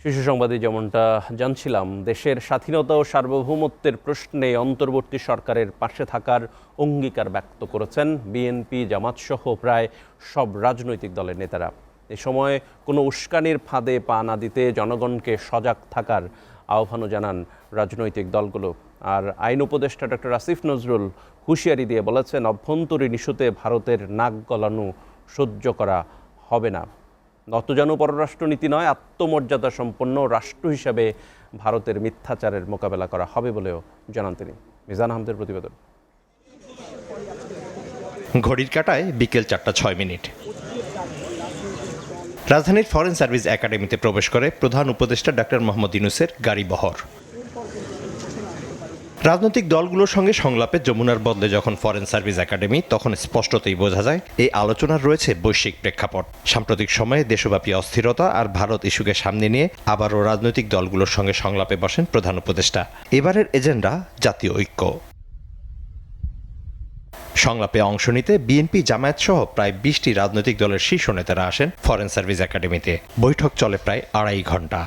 শীর্ষ সংবাদে যেমনটা জানছিলাম, দেশের স্বাধীনতা ও সার্বভৌমত্বের প্রশ্নে অন্তর্বর্তী সরকারের পাশে থাকার অঙ্গীকার ব্যক্ত করেছেন বিএনপি, জামাতসহ প্রায় সব রাজনৈতিক দলের নেতারা। এ সময় কোনো উস্কানির ফাঁদে পা না দিতে জনগণকে সজাগ থাকার আহ্বানও জানান রাজনৈতিক দলগুলো। আর আইন উপদেষ্টা ডক্টর আসিফ নজরুল হুঁশিয়ারি দিয়ে বলেছেন, অভ্যন্তরীণ ইস্যুতে ভারতের নাক গলানো সহ্য করা হবে না। নতজানু পররাষ্ট্রনীতি নয়, আত্মমর্যাদা সম্পন্ন রাষ্ট্র হিসাবে ভারতের মিথ্যাচারের মোকাবেলা করা হবে বলেও জানান তিনি। মিজান আহমেদের প্রতিবেদন। ঘড়ির কাঁটায় বিকেল 4:06। রাজধানীর ফরেন সার্ভিস একাডেমিতে প্রবেশ করে প্রধান উপদেষ্টা ডক্টর মোহাম্মদ ইউনূসের গাড়ি বহর। রাজনৈতিক দলগুলোর সঙ্গে সংলাপে যমুনার বদলে যখন ফরেন সার্ভিস একাডেমি, তখন স্পষ্টতই বোঝা যায় এই আলোচনার রয়েছে বৈশ্বিক প্রেক্ষাপট। সাম্প্রতিক সময়ে দেশব্যাপী অস্থিরতা আর ভারত ইস্যুকে সামনে নিয়ে আবারও রাজনৈতিক দলগুলোর সঙ্গে সংলাপে বসেন প্রধান উপদেষ্টা। এবারের এজেন্ডা জাতীয় ঐক্য। সংলাপে অংশ নিতে বিএনপি, জামায়াত সহ প্রায় 20টি রাজনৈতিক দলের শীর্ষ নেতারা আসেন ফরেন সার্ভিস একাডেমিতে। বৈঠক চলে প্রায় 2.5 ঘন্টা।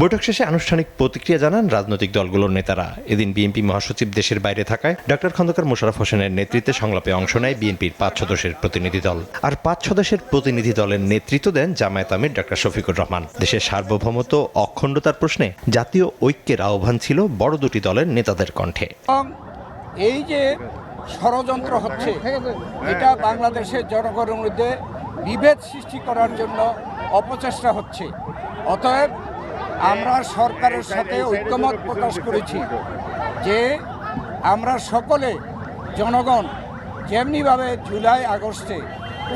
বৈঠক শেষে আনুষ্ঠানিক প্রতিক্রিয়া জানান রাজনৈতিক দলগুলোর নেতারা। এদিন বিএনপি মহাসচিব দেশের বাইরে থাকায় ডক্টর খন্দকার মোশাররফ হোসেনের নেতৃত্বে সংলাপে অংশ নেয় বিএনপির 5 সদস্যের প্রতিনিধি দল। আর 5 সদস্যের প্রতিনিধি দলের নেতৃত্ব দেন জামায়াত আমির ডক্টর শফিকুর রহমান। দেশের সার্বভৌমত্ব অখণ্ডতার প্রশ্নে জাতীয় ঐক্যের আহ্বান ছিল বড় দুটি দলের নেতাদের কণ্ঠে। এই যে ষড়যন্ত্র হচ্ছে, এটা বাংলাদেশের জনগণের মধ্যে বিভেদ সৃষ্টি করার জন্য অপচেষ্টা হচ্ছে। অতএব আমরা সরকারের সাথে ঐক্যমত প্রকাশ করেছি যে আমরা সকলে জনগণ যেমনিভাবে জুলাই আগস্টে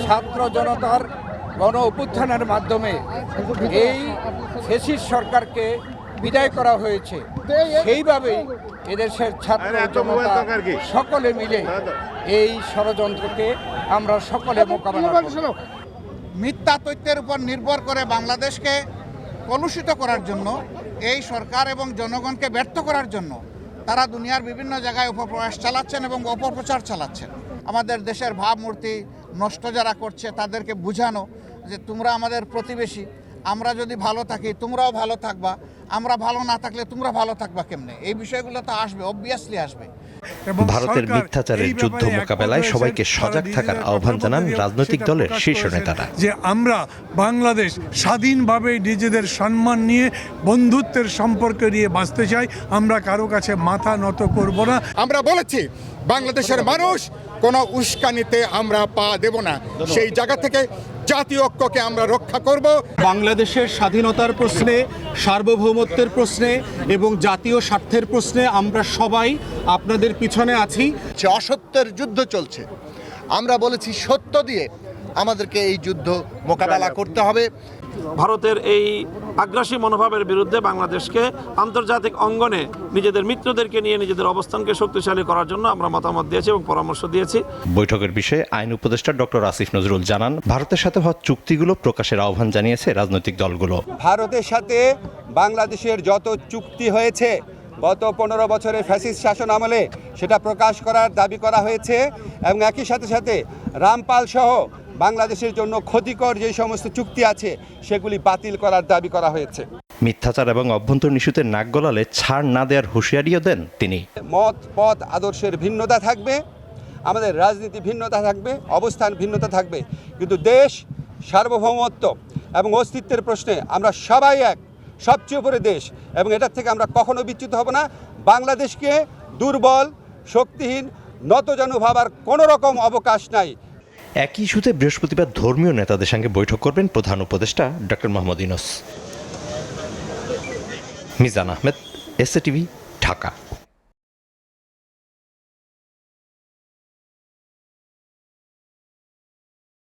ছাত্র জনতার গণ অভ্যুত্থানের মাধ্যমে এই ফ্যাসিস্ট সরকারকে বিদায় করা হয়েছে, সেইভাবেই এদেশের ছাত্র জনতা সকলে মিলে এই ষড়যন্ত্রকে আমরা সকলে মোকাবেলা করব। মিথ্যা তথ্যের উপর নির্ভর করে বাংলাদেশকে কলুষিত করার জন্য, এই সরকার এবং জনগণকে ব্যর্থ করার জন্য তারা দুনিয়ার বিভিন্ন জায়গায় অপপ্রয়াস চালাচ্ছেন এবং অপপ্রচার চালাচ্ছেন। আমাদের দেশের ভাবমূর্তি নষ্ট যারা করছে তাদেরকে বুঝানো যে তোমরা আমাদের প্রতিবেশী, আমরা যদি ভালো থাকি তোমরাও ভালো থাকবা, আমরা ভালো না থাকলে তোমরা ভালো থাকবা কেমনে, এই বিষয়গুলো তো আসবে, অবভিয়াসলি আসবে। ভারতের মিথ্যাচারের যুদ্ধ মোকাবেলায় সবাইকে সজাগ থাকার আহ্বান জানান রাজনৈতিক দলের শীর্ষ নেতারা। যে আমরা বাংলাদেশ স্বাধীনভাবে নিজেদের সম্মান নিয়ে, বন্ধুত্বের সম্পর্ক নিয়ে বাঁচতে চাই। আমরা কারো কাছে মাথা নত করব না। আমরা বলেছি বাংলাদেশের মানুষ কোনো উস্কানিতে আমরা পা দেব না। সেই জায়গা থেকে জাতীয় ঐক্যকে আমরা রক্ষা করব। বাংলাদেশের স্বাধীনতার প্রশ্নে, সার্বভৌমত্বের প্রশ্নে এবং জাতীয় স্বার্থের প্রশ্নে আমরা সবাই আপনাদের পিছনে আছি। অসত্যের যুদ্ধ চলছে, আমরা বলেছি সত্য দিয়ে আমাদেরকে এই যুদ্ধ মোকাবেলা করতে হবে। ভারতের এই আগ্রাসী মনোভাবের বিরুদ্ধে বাংলাদেশকে আন্তর্জাতিক অঙ্গনে নিজেদের মিত্রদেরকে নিয়ে নিজেদের অবস্থানকে শক্তিশালী করার জন্য আমরা মতামত দিয়েছি এবং পরামর্শ দিয়েছি। বৈঠকের বিষয়ে আইন উপদেষ্টা ডক্টর আসিফ নজরুল জানান, ভারতের সাথে হওয়া চুক্তিগুলো প্রকাশের আহ্বান জানিয়েছে রাজনৈতিক দলগুলো। ভারতের সাথে বাংলাদেশের যত চুক্তি হয়েছে গত 15 বছরের ফ্যাসিস্ট শাসন আমলে, সেটা প্রকাশ করার দাবি করা হয়েছে এবং একই সাথে সাথে রামপাল সহ বাংলাদেশের জন্য ক্ষতিকর যে সমস্ত চুক্তি আছে সেগুলি বাতিল করার দাবি করা হয়েছে। মিথ্যাচার এবং অভ্যন্তরীণ ইস্যুতে নাক গলালে ছাড় না দেওয়ার হুঁশিয়ারিও দেন তিনি। মত পথ আদর্শের ভিন্নতা থাকবে, আমাদের রাজনীতি ভিন্নতা থাকবে, অবস্থান ভিন্নতা থাকবে, কিন্তু দেশ সার্বভৌমত্ব এবং অস্তিত্বের প্রশ্নে আমরা সবাই এক, সবচেয়ে উপরে দেশ, এবং এটার থেকে আমরা কখনো বিচ্যুত হব না। বাংলাদেশকে দুর্বল, শক্তিহীন, নতজানু ভাবার কোনো রকম অবকাশ নাই। একই ইস্যুতে বৃহস্পতিবার ধর্মীয় নেতাদের সঙ্গে বৈঠক করবেন প্রধান উপদেষ্টা doctor Mohammad Yunus. Mizan Ahmed, SA TV, Dhaka.